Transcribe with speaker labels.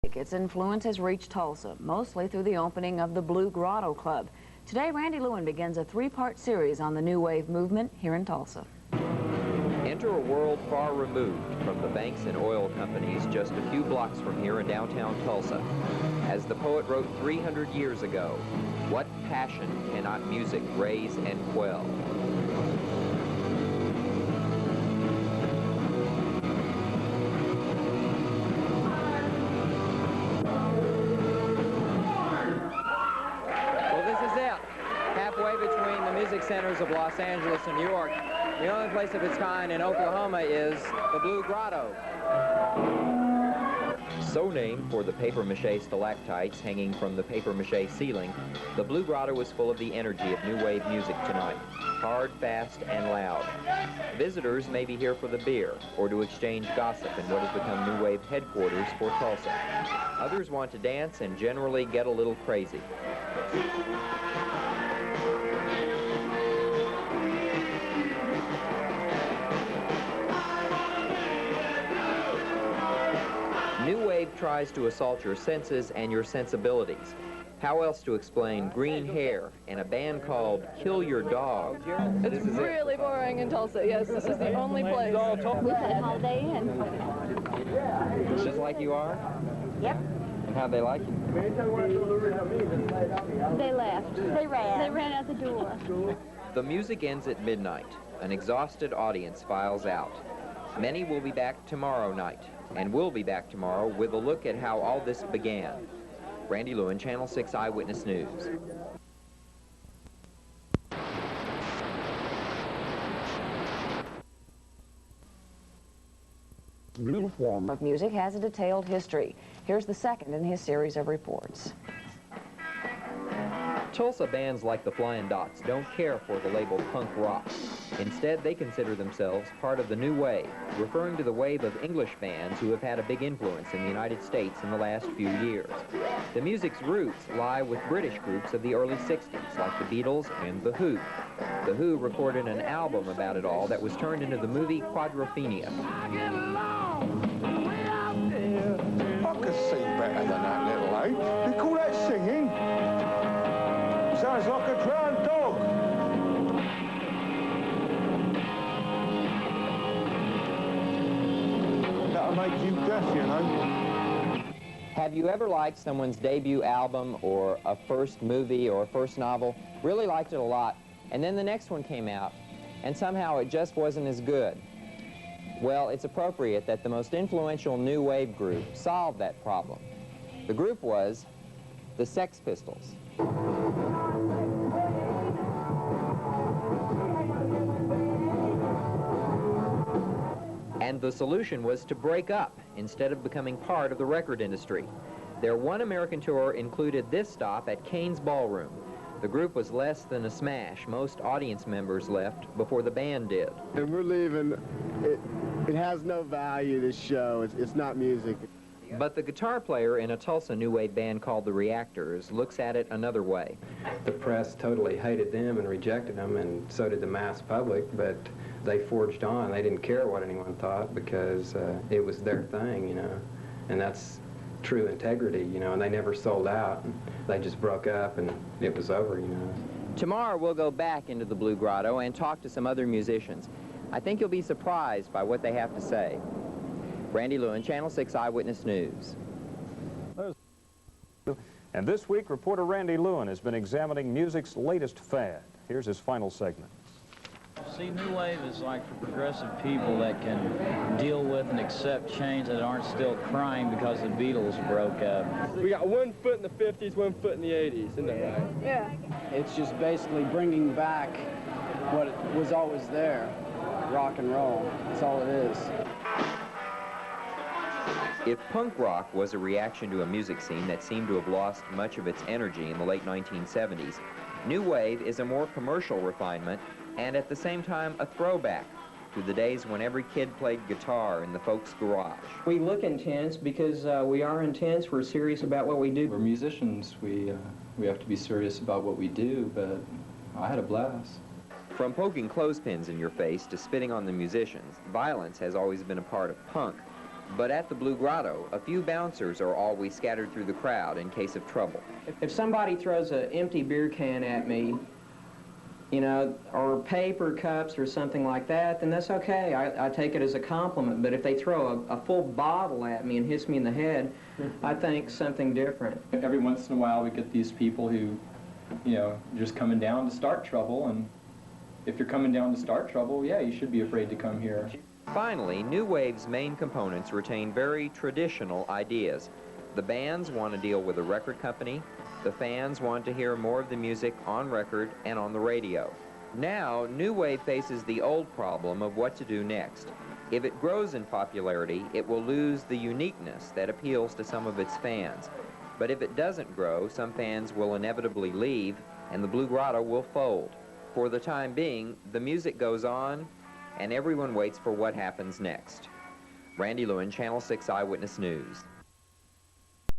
Speaker 1: Its influence has reached Tulsa, mostly through the opening of the Bleu Grotto Club. Today, Randy Lewin begins a three-part series on the New Wave movement here in Tulsa.
Speaker 2: Enter a world far removed from the banks and oil companies just a few blocks from here in downtown Tulsa. As the poet wrote 300 years ago, what passion cannot music raise and quell? Halfway between the music centers of Los Angeles and New York, the only place of its kind in Oklahoma is the Bleu Grotto. So named for the papier-mâché stalactites hanging from the papier-mâché ceiling, the Bleu Grotto is full of the energy of new wave music tonight. Hard, fast, and loud. Visitors may be here for the beer or to exchange gossip in what has become new wave headquarters for Tulsa. Others want to dance and generally get a little crazy. New Wave tries to assault your senses and your sensibilities. How else to explain green hair and a band called Kill Your Dog?
Speaker 3: It's really boring in Tulsa. Yes, this is the only place.
Speaker 4: We've had a Holiday Inn.
Speaker 2: Just like you are?
Speaker 4: Yep.
Speaker 2: And how'd they like you?
Speaker 4: They left. They ran. They ran out the door.
Speaker 2: The music ends at midnight. An exhausted audience files out. Many will be back tomorrow night, and will be back tomorrow with a look at how all this began. Randy Lewin, Channel 6 Eyewitness News.
Speaker 1: Form of music has a detailed history. Here's the second in his series of reports.
Speaker 2: Tulsa bands like the Flying Dots don't care for the label punk rock. Instead, they consider themselves part of the new wave, referring to the wave of English bands who have had a big influence in the United States in the last few years. The music's roots lie with British groups of the early 60s, like the Beatles and The Who. The Who recorded an album about it all that was turned into the movie Quadrophenia.
Speaker 5: I could sing better than that, little ape. You call that singing? Sounds like a drowned dog. That'll make you deaf, you know.
Speaker 2: Have you ever liked someone's debut album or a first movie or a first novel, really liked it a lot, and then the next one came out, and somehow it just wasn't as good? Well, it's appropriate that the most influential new wave group solved that problem. The group was the Sex Pistols. And the solution was to break up instead of becoming part of the record industry. Their one American tour included this stop at Kane's Ballroom. The group was less than a smash. Most audience members left before the band did.
Speaker 6: And we're leaving. It has no value, this show. It's not music.
Speaker 2: But the guitar player in a Tulsa new wave band called the Reactors looks at it another way.
Speaker 7: The press totally hated them and rejected them, and so did the mass public, but they forged on. They didn't care what anyone thought because it was their thing, you know, and that's true integrity, you know, and they never sold out. They just broke up and it was over, you know.
Speaker 2: Tomorrow we'll go back into the Bleu Grotto and talk to some other musicians. I think you'll be surprised by what they have to say. Randy Lewin, Channel 6 Eyewitness News.
Speaker 8: And this week, reporter Randy Lewin has been examining music's latest fad. Here's his final segment.
Speaker 9: See, New Wave is like for progressive people that can deal with and accept change, that aren't still crying because the Beatles broke up.
Speaker 6: We got 1 foot in the 50s, 1 foot in the 80s, isn't that right?
Speaker 3: Yeah.
Speaker 10: It's just basically bringing back what was always there, rock and roll. That's all it is.
Speaker 2: If punk rock was a reaction to a music scene that seemed to have lost much of its energy in the late 1970s, New Wave is a more commercial refinement and at the same time a throwback to the days when every kid played guitar in the folks' garage.
Speaker 11: We look intense because we are intense. We're serious about what we do.
Speaker 7: We're musicians. We have to be serious about what we do, but I had a blast.
Speaker 2: From poking clothespins in your face to spitting on the musicians, violence has always been a part of punk. But at the Bleu Grotto, a few bouncers are always scattered through the crowd in case of trouble.
Speaker 11: If somebody throws an empty beer can at me, you know, or paper cups or something like that, then that's okay. I take it as a compliment. But if they throw a full bottle at me and hits me in the head, I think something different.
Speaker 12: Every once in a while we get these people who, you know, just coming down to start trouble, and if you're coming down to start trouble, yeah, you should be afraid to come here.
Speaker 2: Finally, New Wave's main components retain very traditional ideas. The bands want to deal with a record company. The fans want to hear more of the music on record and on the radio. Now, New Wave faces the old problem of what to do next. If it grows in popularity, it will lose the uniqueness that appeals to some of its fans. But if it doesn't grow, some fans will inevitably leave, and the Bleu Grotto will fold. For the time being, the music goes on, and everyone waits for what happens next. Randy Lewin, Channel 6 Eyewitness News.